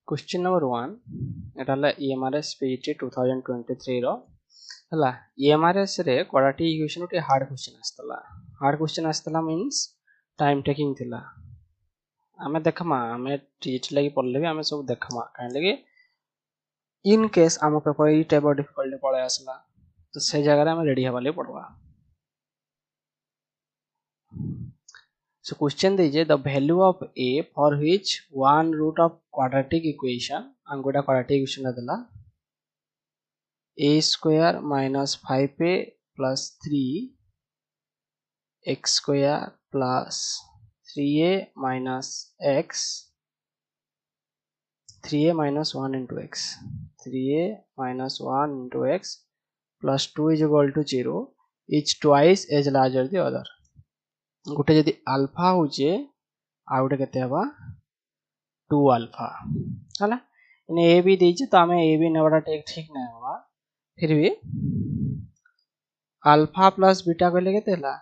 Question number 1 एटा हला EMRS PGT 2023 रो हला EMRS रे क्वाड्रेटिक इक्वेशन उटे हार्ड क्वेश्चन आस्तला मींस टाइम टेकिंग थिला आमे देखमा आमे टीच लगी पढ़ले भी आमे सब देखमा काहे लगे इन केस आम paper E type of difficulty पळे आसला तो से जगह रे आमे रेडी हवाले पड़वा। So question दीजिए the value of a for which one root of quadratic equation अंगोटा quadratic equation दला a square minus 5a plus 3 x square plus 3a minus x 3a minus 1 into x 3a minus 1 into x plus 2 is equal to 0 each twice as larger the other गोटे जदि alpha होचे आ गोटे केते हवा 2 alpha हला इने A B देछि तो हमें ए बी नेबाटा ठीक नै हवा फिर भी अल्फा प्लस बीटा कहले केते हला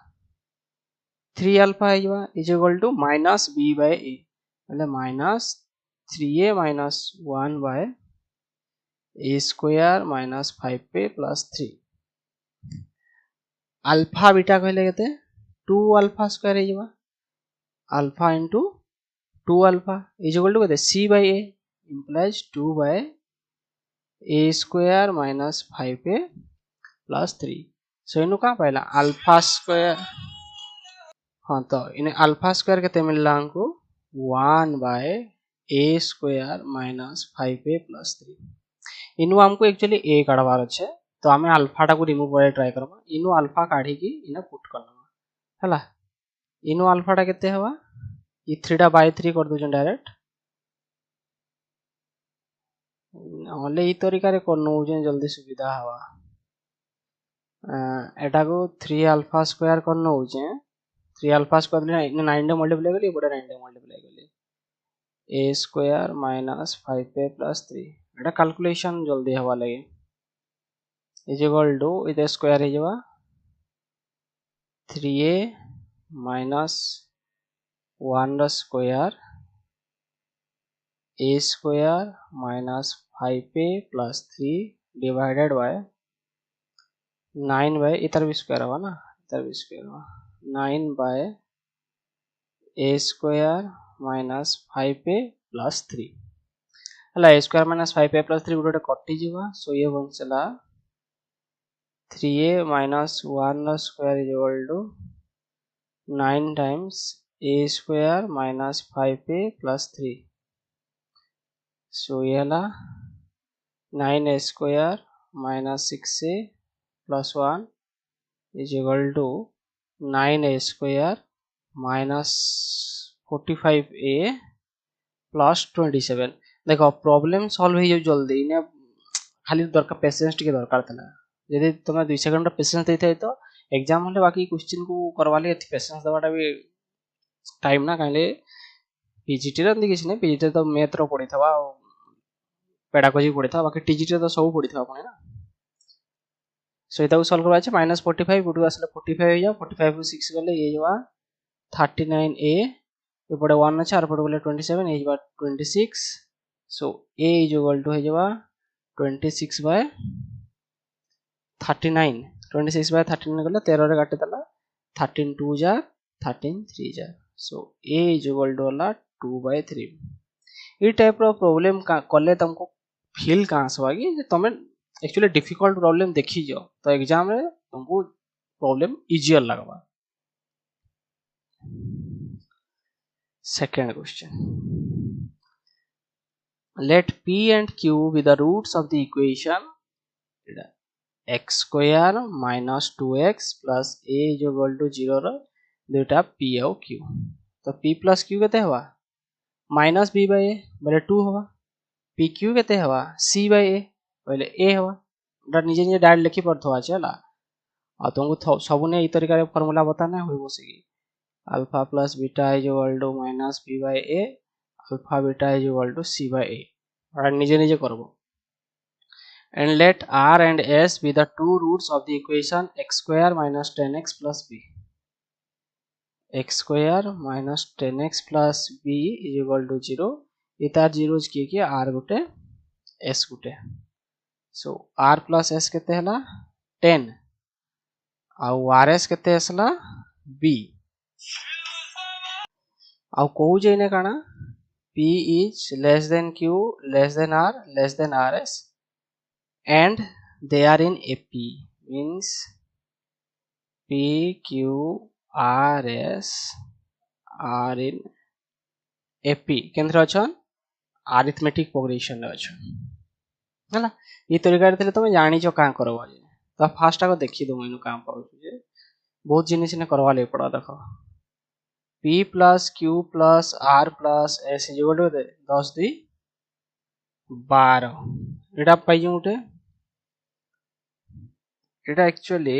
3 अल्फा आइबा is equal to minus b by a मतलब minus 3a minus 1 by a square minus 5a plus 3 alpha beta कहले केते 2 अल्फा स्क्वायर है alpha into 2 alpha is equal to what c by a implies 2 by a square minus 5a plus 3 so इनु का पहला alpha square हां तो इने alpha square केते मिलला हमको 1 by a square minus 5a plus 3 इनु हमको एक्चुअली a काढवार अछि तो हमें अल्फा टा को रिमूव करे ट्राई करबा इनु अल्फा काढी की इने पुट करना हला इनु अल्फा टा केते हवा ई 3 टा बाय 3 कर दो डायरेक्ट ओले ई तरीका रे करनो जे जल्दी सुविधा हवा एटा को 3 अल्फा स्क्वायर करनो जे 3 अल्फा स्क्वायर ने 9 डे मल्टीप्लाई करी बडा 9 डे मल्टीप्लाई करी a square minus 5a plus 3 Etah calculation जल्दी हवा लगे इज इक्वल टू इते स्क्वायर हे जवा 3a minus 1 square a square minus 5a plus 3 divided by 9 by इधर भी स्क्वायर हुआ ना इधर भी स्क्वायर हुआ 9 by a square minus 5a plus 3 हला a square minus 5a plus 3 गोटे कटि जीवा सो ये बनसला 3a minus 1 square is equal to 9 times a square minus 5a plus 3 so ये हला 9a square minus 6a plus 1 is equal to 9a square minus 45a plus 27 देखो problem solve हो जल्दी ने खाली दरकार पेशेंस टिके दरकार थला यदि तुम 2 सेकंड पेशेंस देथै तो एग्जाम होले बाकी क्वेश्चन को करवाले पेशेंस दवाटा भी टाइम ना काले पीजीटी रे अंदी किछ नै पीजीटी तो मैथ रो पढि थवा पेडागोजी पढि थवा बाकी टीजीटी तो सब पढि थवा आपण ना सो एटा सॉल्व करबा छै -45 गुडू आसले 45 हो जा 45 को 6 गले ये जवा 39a ए पडे 1 আছে আর পড়ে গলে 27 এই জবা 26 सो a is equal to हो जवा 26 by 39 26 by 39 गला 13 रे काटे दला 13 2 जा 13 3 जा सो a is equal to होला 2 by 3 ई टाइप रो प्रॉब्लम का कले तुमको फील का आसवा कि तमे एक्चुअली डिफिकल्ट प्रॉब्लम देखि जो तो एग्जाम रे तुमको प्रॉब्लम इजियर लगवा। Second question let p and q be the roots of the equation x square minus 2x plus a is equal to 0 रो दुटा p और q तो p plus q केते हवा minus b by a बोले 2 हवा p q केते हवा c by a बोले a हवा डा निजे निजे डायरेक्ट लिखि पड़थवा छला आ तुमको सब ने ई तरीका रे फार्मूला बताना होय बसेगी alpha plus beta is equal to minus b by a alpha beta is equal to c by a और निजे निजे करबो and let r and s be the two roots of the equation x square minus 10x plus b x square minus 10x plus b is equal to 0 ये तार zeros किए are Gute S Gute so are plus S केते हला 10 आउ R S केते असला B आउ कहू जाइने काना P is less than Q less than R less than RS and they are in AP means P Q R S are in AP केंद्र अछन arithmetic progression रे अछन हला ई तरीका रे तमे जानि छ का करबो जे तो फास्ट आको देखि दो इनु काम पाउ जे बहुत जिनिस ने करवा ले पड़ा देखो P plus Q plus R plus S is equal to 10 2 12 एटा पाइ जे उठे एटा एक्चुअली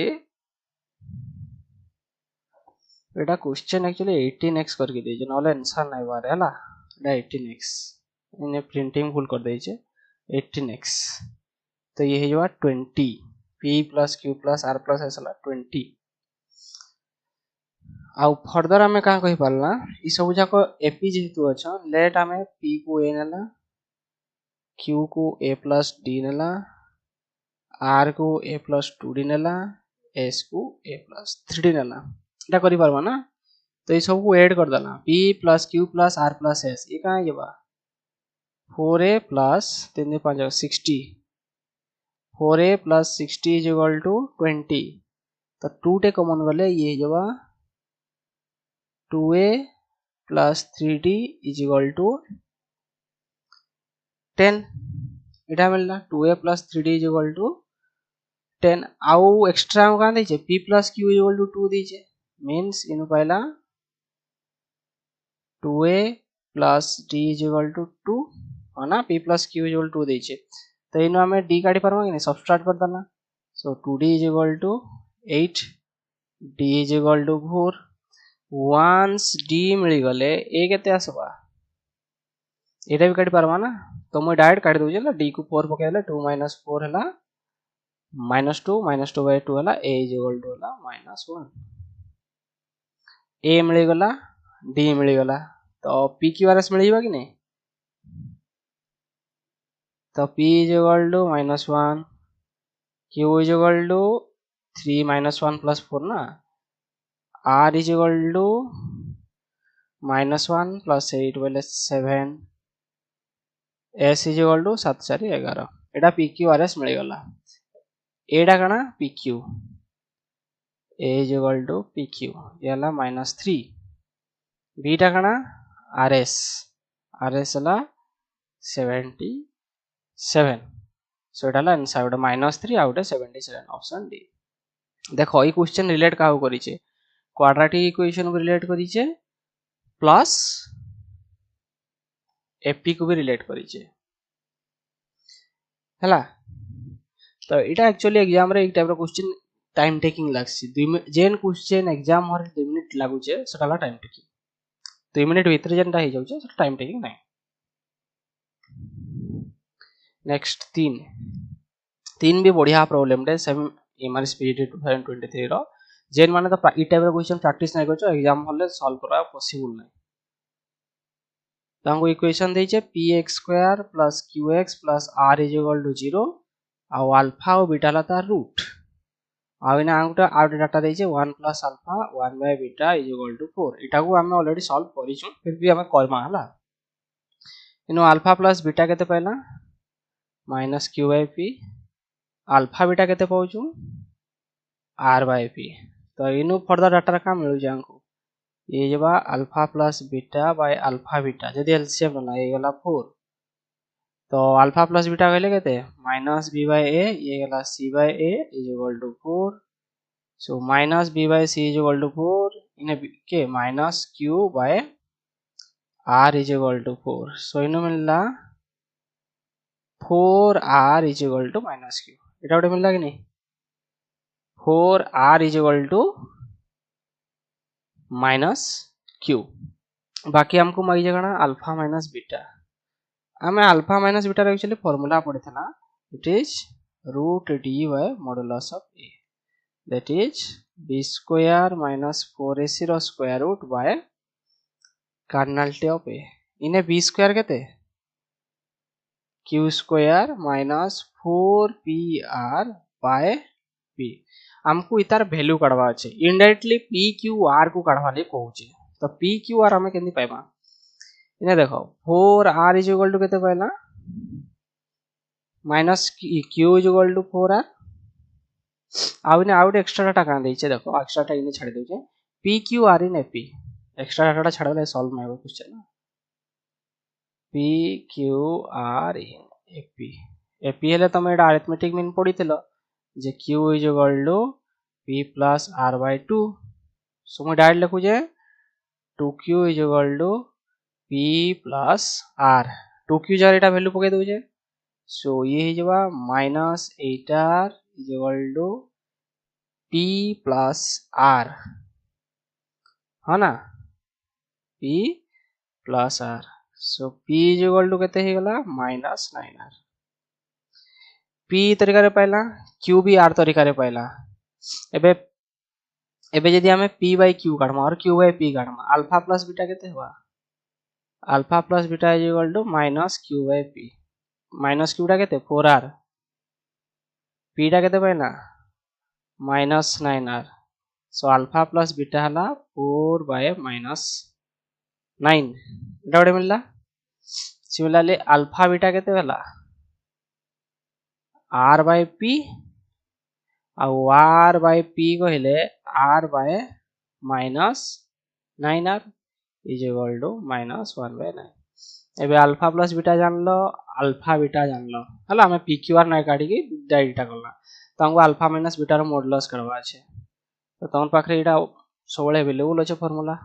एटा क्वेश्चन एक्चुअली 18x करके दे जे नले आंसर नै बारे हला एटा 18x इने प्रिंटिंग फुल कर दे जे 18x तो ये है जो 20 P plus Q plus R plus S हला 20 आउ फर्दर हमें का कहि पालना ई सब जाको एपी जेतु अच्छा लेट हमें P को A नेला Q को A plus D नेला R को A plus 2D नेला S को A plus 3D नेला एटा करि परबा ना तो ई सब को ऐड कर देला P plus Q plus R plus S ये का जेबा 4A plus 3 5 60 4A plus 60 is equal to 20 तो 2 टे कॉमन गले ये जेबा 2A plus 3D is equal to 10 इटा मिलला 2A plus 3D is equal to 10 आउ एक्स्ट्रा का देछे P plus Q is equal to 2 दीछे मींस इनु पहला 2A plus D is equal to 2 है ना P plus Q is equal to 2 दीछे तो इनु हमें D काटी परबा कि नहीं सबट्रैक्ट कर देना सो 2D is equal to 8 D is equal to 4 once D मिली गले A केते आसबा एटा भी काटी परबा ना तो मैं डायरेक्ट काटी दउ जे D को 4 पकेले 2 4 हला -2 -2 / 2 हला A is equal to हला -1 A मिली गला D मिली गला तो P Q R S मिलीबा कि नहीं तो P is equal to -1 Q is equal to 3 -1 plus 4 ना R is equal to -1 plus 8 बोले 7 S is equal to 7 4 11 Etah PQ RS मिल गला एटा कना PQ A is equal to PQ याला -3 B टा कना RS RS ला 77 सो एटा ला आंसर -3 आउट 77 ऑप्शन डी देखो ई question relate cow करी छे क्वाड्रेटिक इक्वेशन को रिलेट करी छे प्लस एपी को भी रिलेट करी छे हला तो इटा एक्चुअली एग्जाम रे एक टाइप रो क्वेश्चन टाइम टेकिंग लागसी जेन क्वेश्चन एग्जाम हर 2 मिनिट लागु छे सटाला टाइम टेकिंग 2 मिनिट भीतर जेनटा हो जाउ छे सटा टाइम टेकिंग नै नेक्स्ट 3 भी बढ़िया प्रॉब्लम रे सेम एमआर स्पिरिट 2023 रो जेन माने तो ई टाइप रो क्वेश्चन प्रैक्टिस नै करछो एग्जाम हॉल रे सॉल्व करा पॉसिबल नै तांको इक्वेशन देछे px² + qx + r = 0 आ अल्फा और बीटा ला तार रूट आ इना आउटा आउट डाटा देछे 1 + अल्फा 1/बीटा = 4 एटा को हम ऑलरेडी सॉल्व करिछु फिर भी हम करमा हला इनो अल्फा + बीटा केते पहला -q/p अल्फा बीटा केते पाउछु r/p तो इनु फर्दर डाटा का मिलु जांको ये जबा alpha plus beta by alpha beta जदी एलसीएम बना ये गला 4 तो अल्फा प्लस बीटा कहले केते -b/a ये गला c/a = 4 सो -b/c = 4 इने के -q/r = 4 सो इनु मिलला 4r = -q एटा उठे मिलला कि नहीं 4r = -q बाकी हमको मई जगह अल्फा माइनस बीटा हमें alpha minus beta actually formula पढ़िथला इट इज √d/मॉडुलस of a that is b² - 4ac रो स्क्वायर रूट बाय कर्नल टी ऑफ a इने b² केते Q square minus 4pr by p हमको इतार वैल्यू काढवा अछि इनडायरेक्टली p q r को काढवा ले कहूचे तो p q r हमें केंदी पाइबा इने देखो 4r इज इक्वल टू केते पाइला minus q is equal to 4r आउने आउट एक्स्ट्रा डाटा का देइछे देखो एक्स्ट्रा डाटा इने छाड़ देउचे p q r in p extra data छाड़ले सॉल्व में आबो question p q r in ap हेले तमे एटा अरिथमेटिक मीन पढितलो जे q is equal to p plus r by 2 so मैं डायरेक्ट लिखु जे 2q is equal to p plus r 2q जार एटा वैल्यू पके दउजे सो ये हे जबा minus 8r is equal to p plus r है ना p plus r so p is equal to केते हे गला माइनस 9r p तरीका रे पाइला q भी r तरीका रे पाइला एबे एबे यदि हमें p बाय q काढमा और q बाय p काढमा अल्फा प्लस बीटा केते होबा alpha plus beta is equal to minus q by p minus q टा केते 4r p टा केते पाइला minus 9r so alpha plus beta हला 4 बाय माइनस 9 एटा बडे मिलला सिमिलरली अल्फा बीटा केते हला r by p r by p कहले r by minus 9r is equal to minus 1 by 9 एबे अल्फा प्लस बीटा जानलो अल्फा बीटा जानलो हला हमें p q r नै काढी के डायरेक्ट करला तो हमको अल्फा माइनस बीटा रो मॉडुलस करवा छै तो तमन पाखरे एटा सबले अवेलेबल अछि formula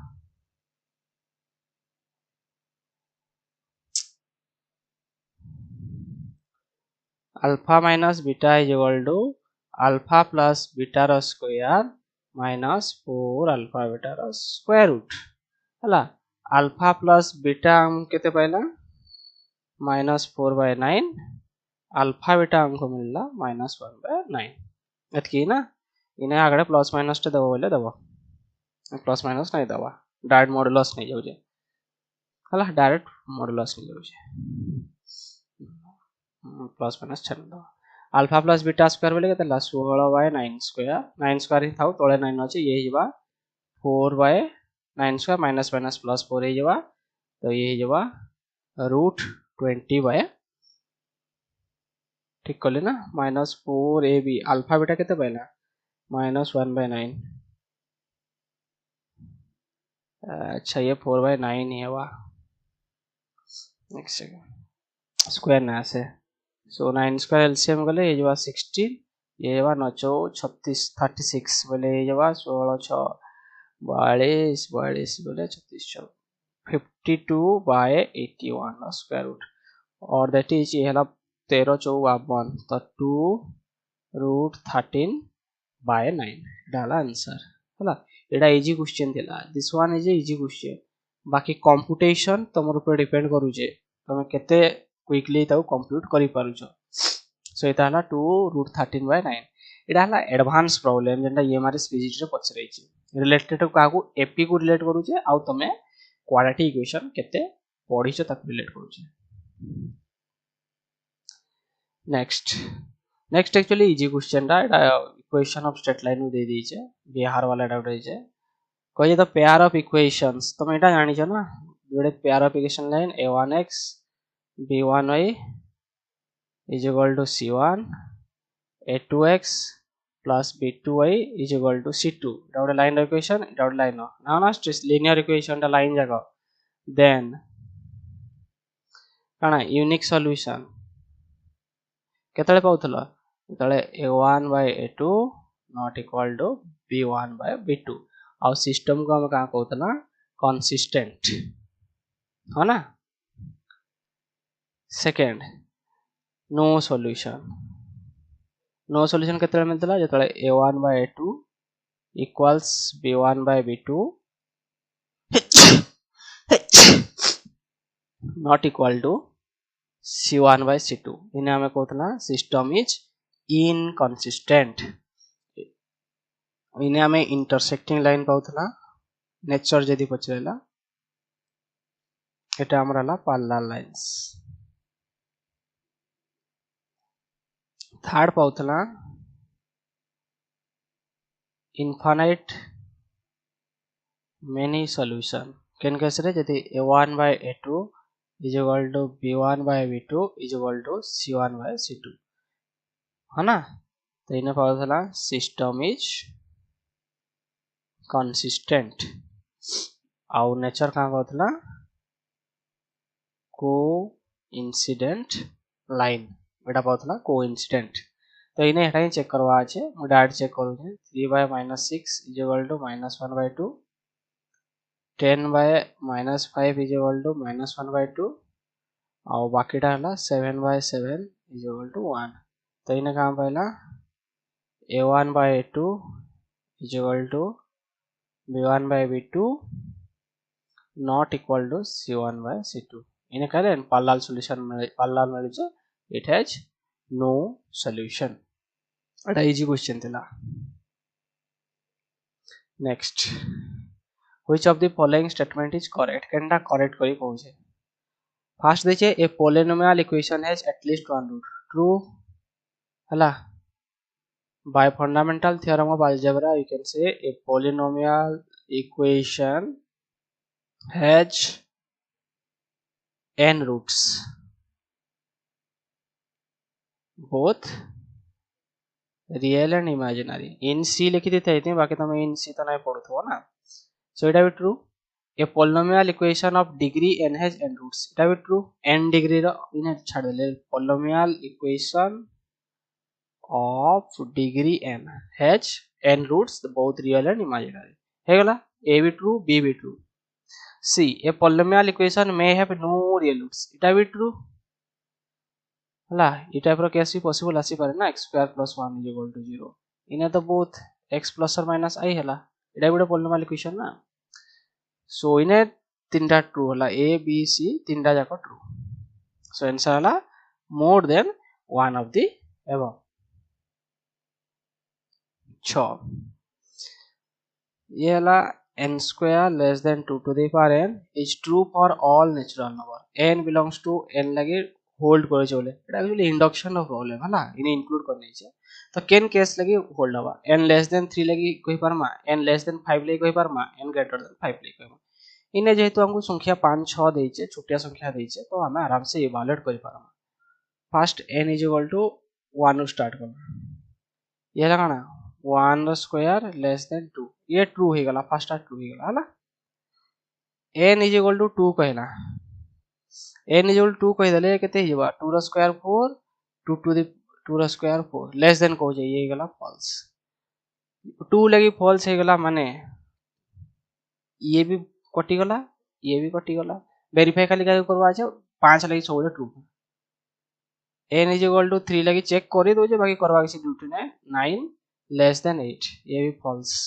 alpha minus beta is equal to alpha plus beta रो स्क्वायर माइनस 4 अल्फा बीटा रो स्क्वायर रूट हला अल्फा प्लस बीटा हम केते पाइला माइनस 4 बाय 9 अल्फा बीटा हमको मिलला माइनस 1 बाय 9 एतकी ना इने आगडे प्लस माइनस टे दबो बोले दबो प्लस माइनस नहीं दबा डायरेक्ट मॉडुलस नहीं जाउजे हला डायरेक्ट मॉडुलस नहीं जाउजे प्लस माइनस छन दो अल्फा प्लस बीटा स्क्वायर बोले केते 16 बाय 9 स्क्वायर ही थाउ तळे 9 अछि ये हिबा 4 by 9 square minus minus plus 4 ही जबा तो ये जबा रूट 20 बाय ठीक करले ना माइनस 4 ab अल्फा बीटा केते पाइला माइनस 1 बाय 9 अच्छा ये 4 बाय 9 ही हवा नेक्स्ट सेकंड स्क्वायर ना से सो 9 स्क्वायर एलसीएम गले ये जबा 16 ये जबा 9 36 36 बोले ये जबा 16 6 42 42 बोले 36 52 बाय 81 स्क्वायर रूट और दैट इज ये हला 13 54 तो 2 रूट 13 बाय 9 डाला आंसर हला एटा इजी क्वेश्चन दिला this one is easy question बाकी कंप्यूटेशन तमर ऊपर डिपेंड करू जे तमे केते क्विकली ताऊ कंप्यूट करि पारुछो सो एता हला 2 रूट 13 बाय 9 एटा हला एडवांस प्रॉब्लम जेंटा एमआरएस फिजिक्स रे पछरै छी रिलेटेड काकू एपी को रिलेट करू जे आ तमे क्वाड्रेटिक इक्वेशन केते पढिछो ताक रिलेट करू जे नेक्स्ट एक्चुअली इजी क्वेश्चन टा एटा इक्वेशन ऑफ स्ट्रेट लाइन दे दी छे बिहार वाला डाउट है छे कहिए तो पेयर ऑफ इक्वेशंस तुम एटा जानि छ ना जोड़े pair of equation line a1x b1y is equal to c1 a2x plus b2y is equal to c2 double line equation double line now na stress linear equation ta line jaga then काना unique solution केतले पाउथलो तळे a1 by a2 not equal to b1 by b2 और system को हम का कहतला consistent है ना second no solution केतले मिलतला जतळे a1 by a2 equals b1 by b2 not equal to c1 by c2 इने हमें कहतला सिस्टम इज इनकंसिस्टेंट इने हमें इंटरसेक्टिंग लाइन पाउथला नेचर जदी पचरेला एटा हमरला पैरेलल लाइंस थर्ड पाउथला इनफाइनाइट मेनी सॉल्यूशन केन केस रे जदि a1 by a2 is equal to b1 by b2 is equal to c1 by c2 है ना। तो इन्हें पाउथला सिस्टम इज कंसिस्टेंट आउ नेचर का पाउथला कोइंसिडेंट लाइन एटा पाउथला कोइंसिडेंट। तो इन्हें एटा ही चेक करवा আছে मु डायरेक्ट चेक करू छे 3 by -6 is equal to -1 by 2 10 by -5 is equal to -1 by 2 और बाकीटा हला 7 by 7 is equal to 1। तो इन्हें कहाँ पहला a1 by a2 is equal to b1 by b2 not equal to c1 by c2 इन्हें करें पार्लल सॉल्यूशन पार्लल मिलुचे it has no solution एटा इजी क्वेश्चन थिला। Next which of the following statement is correct केनटा correct करी कहू छे। First देखे a polynomial equation has at least one root true हला। by fundamental theorem of algebra you can say a polynomial equation has n roots both real and imaginary in c लिखी देते हैं बाकी तुम in c तो नहीं पढ़ते हो ना। so it is true a polynomial equation of degree n has n roots it is true n degree रो इन्हें छाड़ दे polynomial equation of degree n has n roots both real and imaginary है गला a भी true b भी true। c a polynomial equation may have no real roots it is true हला ई type रो case भी पॉसिबल आसी पारे ना x square plus 1 is equal to 0 इने तो बोथ x प्लस और माइनस i हला एटा गुडे पॉलिनोमियल इक्वेशन ना। सो इने तीनटा ट्रू हला a b c तीनटा जाको ट्रू। सो आंसर हला more than one of the above. 6 ये हला n square less than 2 to the power n is true for all natural number n belongs to n लगे hold करे चले एटा actually induction रो problem हला इने include करने छे। तो केन केस लगी होल्ड हवा n लेस देन 3 लगी कोई परमा n लेस देन 5 लगी कोई परमा n ग्रेटर देन 5 लगी कोई इने जेहेतु हमको संख्या 5 6 देई छे छोटिया संख्या देई छे तो हमें आराम से इवैल्यूएट करि परमा। First n is equal to 1 नु स्टार्ट करना ये लगाना 1 स्क्वायर लेस देन 2 ये ट्रू हे गला फर्स्ट ट्रू हे गला हला। n इज इक्वल टू 2 कहना n is equal to 2 कहि देले केते हिबा 2 रो स्क्वायर 4 2 टू द 2 रो स्क्वायर 4 लेस देन को जाय ये गला फॉल्स 2 लगी फॉल्स हे गला माने ये भी कटि गला ये भी कटि गला वेरीफाई खाली का करवा छै 5 लगी सब true n is equal to 3 लगी चेक करि दो जे बाकी करवा के ड्यूटी ने 9 लेस देन 8 ये भी false.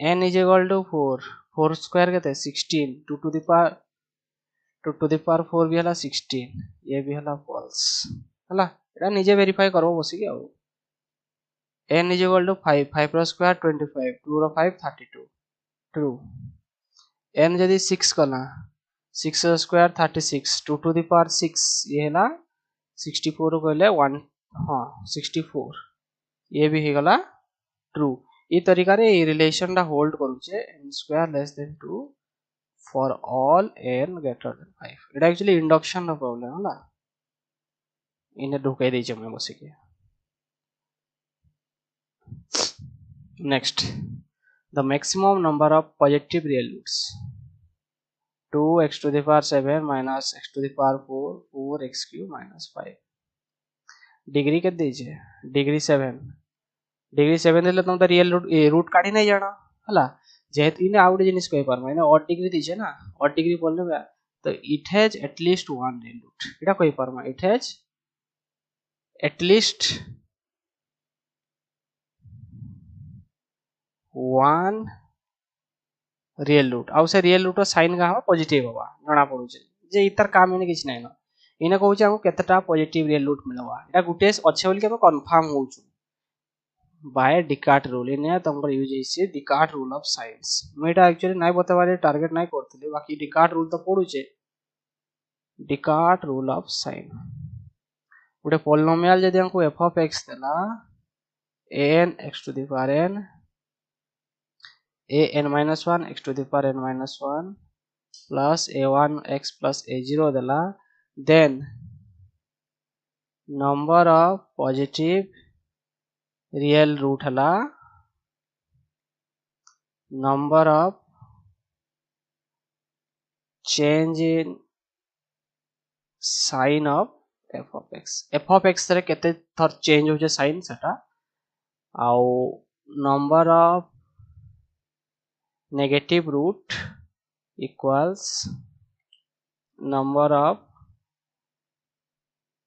n is equal to 4 4 square केते 16 2 to the power 2 to the power 4 भी हला 16 ये भी हला फॉल्स हला एटा निजे वेरीफाई करबो बसी के आ n is equal to 5 5 रो स्क्वायर 25 2 रो 5 32 ट्रू n जदी 6 कला 6 रो स्क्वायर 36 2 to the power 6 ये हला 64 रो कहले 1 हां 64 ये भी हे गला ट्रू। ई तरीका रे ई रिलेशन दा होल्ड करू छे n square less than 2 for all n greater than 5 it actually induction no problem हला इने ढुकाई दे छे मैं बसी के। next the maximum number of positive real roots 2x to the power 7 minus x to the power 4 4x cube minus 5 degree के दे छे degree 7 देले तुम तो रियल रूट काढी नहीं जाना हला जेहेतु इने आउट जिनिस कहि पर माने ऑड डिग्री दिछे ना ऑड डिग्री बोलले बा तो it has at least one real root एटा कहि पर मा it has at least one real root आउ से रियल रूट साइन का पॉजिटिव होबा जणा पड़ू छे जे इतर काम इने किछ नै न इने कहू छै हमको केतटा पॉजिटिव रियल रूट मिलवा एटा गुटे अच्छे बोल के हम कंफर्म होउ छु by Descartes rule इन तुमको यूज इसे Descartes rule of science Meta actually नाही बतवाले टारगेट नाही करथले बाकी Descartes rule तो पढु छे Descartes rule of science गोटे पॉलिनोमियल जदि हमको f of x देला an x to the power n an minus 1 x to the power n minus 1 plus a1 x plus a0 देला, then number of positive real root हला number of change in sign of f of x रे केते थर change होचे sign सेटा आउ number of negative root equals number of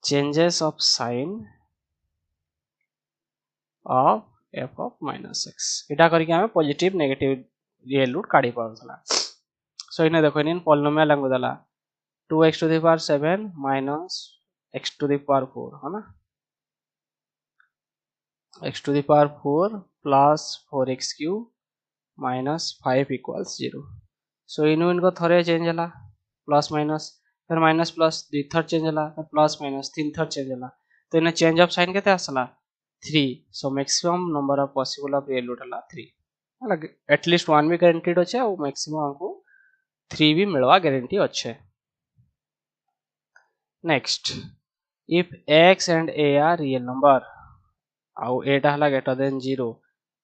changes of sign of f of minus x इटा करके हमें पॉजिटिव नेगेटिव रियल रूट काढी पाउथला। सो इने देखो इन पॉलिनोमियल अंगु दला 2x to the power 7 minus x to the power 4 है ना, x to the power 4 plus 4x cube minus 5 equals 0। सो इनको थोड़े चेंज हला प्लस माइनस फिर माइनस प्लस दुई थर चेंज हला फिर प्लस माइनस तीन थर चेंज हला, तो इने चेंज ऑफ साइन केते आसला 3। So maximum number of possible of real root हला 3 हला, एटलीस्ट 1 भी गारंटीड अच्छे और मैक्सिमम हमको 3 भी मिलवा गारंटी अच्छे। Next if x and a are real number आउ एटा हला greater than 0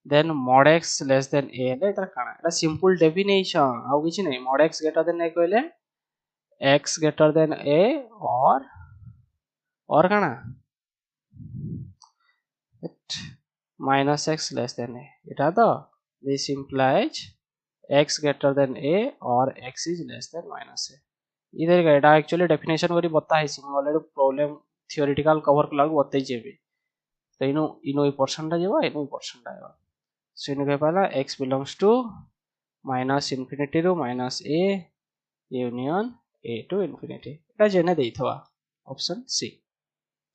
then mod x less than a हेले इतर काना एटा सिंपल डेफिनेशन आउ किछि नै, mod x greater than a कहले x greater than a और काना minus x less than a एटा तो this implies x greater than a or x is less than minus a। इधर का एटा एक्चुअली डेफिनेशन करी बता है Singh already problem theoretical cover कला बतई जेबे, तो इनो ई पर्सन ता जेबा इनो ई पर्सन ता आइबा। सो इनो के पहला x belongs to minus infinity रो minus a union a to infinity एटा जेने देइथवा ऑप्शन सी।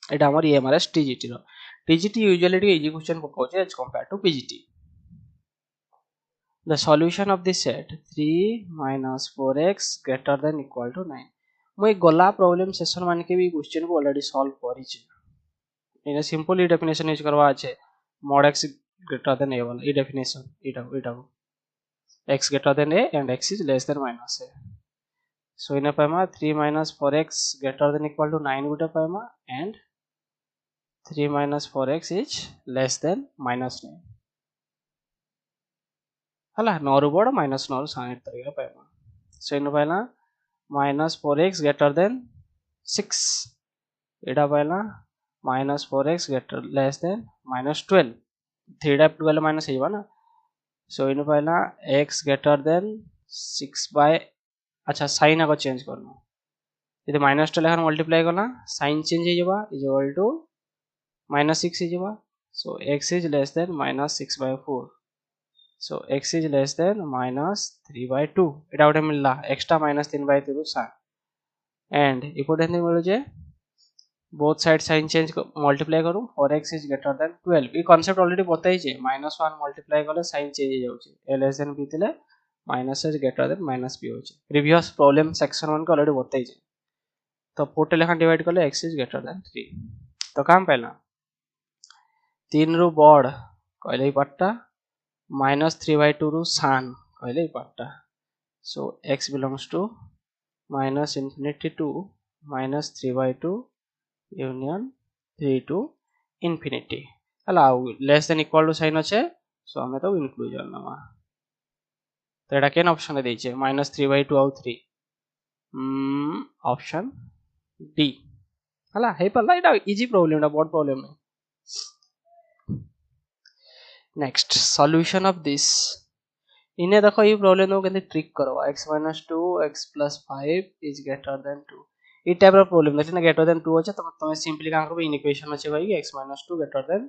एटा हमर EMRS TGT रो, TGT यूजुअली इजी क्वेश्चन पकाउचे as compare to PGT। The solution of the set 3 minus 4x greater than equal to 9। मैं गला problem session मान के भी question को ऑलरेडी सॉल्व करी छे, इने सिंपल डेफिनेशन यूज करवा আছে mod x greater than a वाला ई डेफिनेशन इटा x greater than a and x is less than minus a। सो इने पाइमा 3 minus 4x greater than equal to 9 Gute पाइमा and 3 minus 4x is less than minus 9 हला 9 रु बड़ minus 9 रु sign तरीका पाइमा। सो इने पाइला minus 4x greater than 6 एटा पाइला minus 4x greater less than minus 12 3 टा 12 minus हेबा ना। सो इने पाइला x greater than 6 by अच्छा साइन आको चेंज करनो यदि minus 12 लेखन मल्टीप्लाई करना साइन चेंज हे जबा इज इक्वल टू minus 6 हे जबा। सो x is less than minus 6 by 4। So x is less than minus 3 by 2 एटा गोटे मिलला एक्स्ट्रा minus 3 by 2 सा एंड इकोटे नहीं मिलो जे both side sign change multiply करू 4x is greater than 12 ई कांसेप्ट ऑलरेडी बताई जे -1 मल्टीप्लाई करले साइन चेंज हो जाउछे a less than b थिले minus is greater than minus b होचे प्रीवियस प्रॉब्लम सेक्शन 1 को ऑलरेडी बताई जे। तो 4 लेखन डिवाइड करले x is greater than 3 तो काम पहला 3 रु बड़ कहले पट्टा minus 3 by 2 रू सान कहले पार्टा। सो x belongs to minus infinity to minus 3 by 2 union 3 to infinity हला less than equal to sign अच्छे। सो हमें तो इंक्लूजन नवा तो एटा केन ऑप्शन दे छे minus 3 by 2 और 3 ऑप्शन डी हला हे पल्ला एटा इजी प्रॉब्लम एटा बोर्ड प्रॉब्लम नहीं। नेक्स्ट सॉल्यूशन ऑफ दिस इने देखो ये प्रॉब्लम को केंते ट्रिक करवा x minus 2 x plus 5 is greater than 2 ई टाइप रो प्रॉब्लम देखिना greater than 2 होचे तो तुम सिंपली का करबो इन इक्वेशन अछि भाई x minus 2 greater than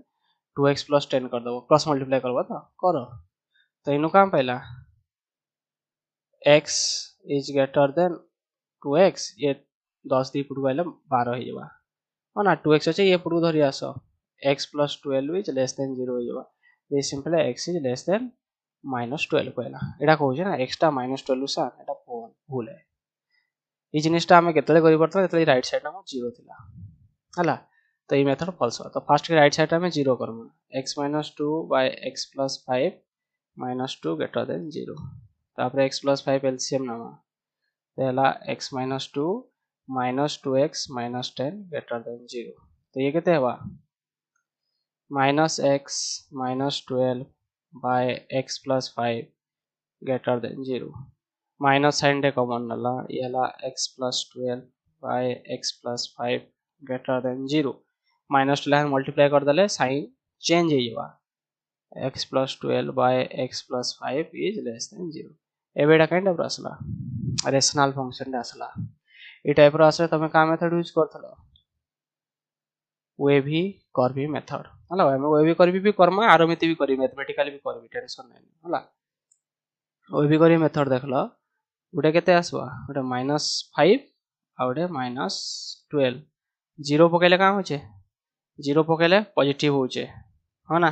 2x plus 10 कर दबो क्रॉस मल्टीप्लाई करबो तो करो तो इनो काम पहला x is greater than 2x ये 10 दी पुट गइले 12 हो जेबा और ना 2x अछि ये पुट धरि आसो x plus 12 is less than 0 हो जेबा ये simple x is less than minus 12 कहला एटा कहू छै ना एक्स्ट्रा minus 12 सा एटा भूल है ई जिनिसटा हमें केतले करि परतो एतले राइट साइड ना 0 थिला हला तो ये मेथड फॉल्स हुआ। तो फर्स्ट के राइट साइड में 0 Karma x - 2 by x + 5 - 2 greater than 0 तापर x + 5 एलसीएम नवा पहला x - 2 - 2x - 10 greater than 0 तो ये केते हवा -x - 12 by x + 5 greater than 0 minus sign डे कॉमन नला येला x + 12 by x + 5 greater than 0 minus two multiply कर देले साइन चेंज हो जावा x + 12 by x + 5 is less than 0 एबेडा काइंड ऑफ आसला रेशनल फंक्शन आसला ए टाइप रो आसे तमे का मेथड यूज करथलो वेवी कर्वी मेथड हला हम वेवी कर्वी भी करमा आरमिति भी करी मैथमेटिकली भी करबी टेंशन नै हला वेवी कर्वी मेथड देखलो गोटे केते आसवा गोटे -5 आ गोटे -12 0 पकेले का होचे 0 पकेले पॉजिटिव होचे हो ना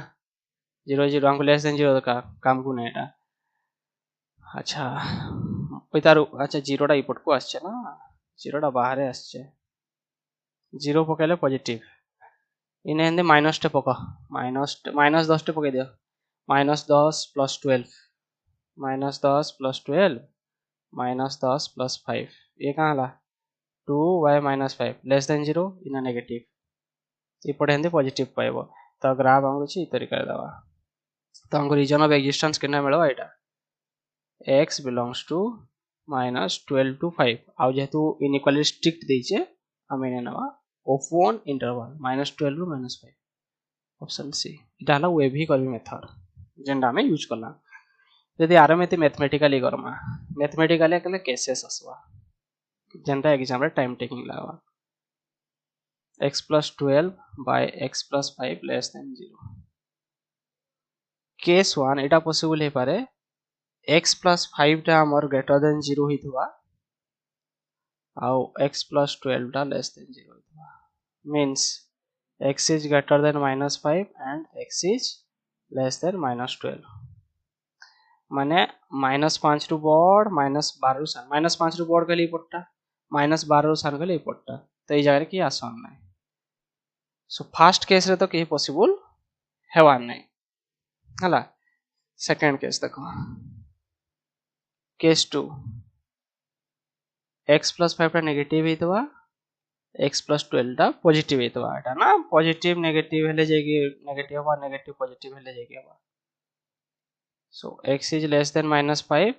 0 0 हमको लेस देन 0 का काम को नहीं अच्छा पैतारु अच्छा 0 टा इपट को आछे ना 0 टा बाहर आछे 0 पकेले पॉजिटिव इने हिंदी माइनस टे पका माइनस 10 टे पके दियो -10 + 12 -10 + 12 -10 + 5 ये कहाँ ला 2y - 5 लेस देन 0 इन नेगेटिव इपटे हिंदी पॉजिटिव पाइबो तो ग्राफ हमको छी तरीका दवा तो हमको रीजन ऑफ एग्जिस्टेंस कितना मिलवा एटा x belongs to -12 to 5 आउ जेतु इनइक्वालिटी स्ट्रिक्ट देइचे हम एने नवा ऑफ वन इंटरवल -12 ରୁ -5 ऑप्शन सी इटा हला वेवी कर्वी मेथड जेंडा में यूज करला यदि आरमेति मैथमेटिकली करमा मैथमेटिकली कले केसेस असवा जेंडा एग्जाम रे time taking lava x + 12 by x + 5 less than 0 case 1 इटा पॉसिबल हे पारे x + 5 टा हमर ग्रेटर देन 0 हितवा आउ x + 12 टा लेस देन 0 हितवा means x is greater than -5 and x is less than -12 माने -5 रु बड़ -12 रु सान -5 रु बड़ गली पट्टा -12 रु सान गली पट्टा तो ए जगह की आसान नै सो फर्स्ट केस रे तो के पॉसिबल हेवान नै हला सेकंड केस देखो केस 2 x + 5 टा नेगेटिव हितवा x + 12 टा पॉजिटिव हितवा एटा ना पॉजिटिव नेगेटिव हेले जेकी नेगेटिव बा नेगेटिव पॉजिटिव हेले जेकी बा सो x is less than -5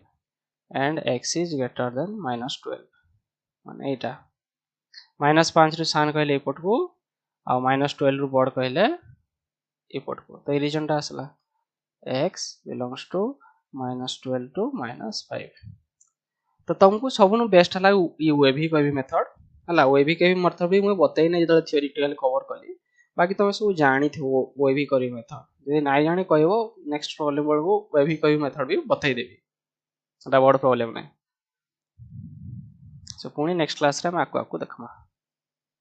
and x is greater than -12 माने एटा -5 रु सान कहले एपट को आ -12 रु बड़ कहले एपट को तो ए रीजन टा असला x belongs to -12 to -5 तो तुमको सबनु बेस्ट हला ये वेवी कर्वी मेथड हला वेवी कर्वी मेथड भी मैं बतै नै जदर थ्योरेटिकल कवर कली बाकी तुम सब जानि थो वेवी कर्वी मेथड जदि नाइ जानि कहबो नेक्स्ट प्रॉब्लम बळबो वेवी कर्वी मेथड भी बतै देबी एटा बड़ प्रॉब्लम नै सो पुनी नेक्स्ट क्लास रे हम आकु देखमा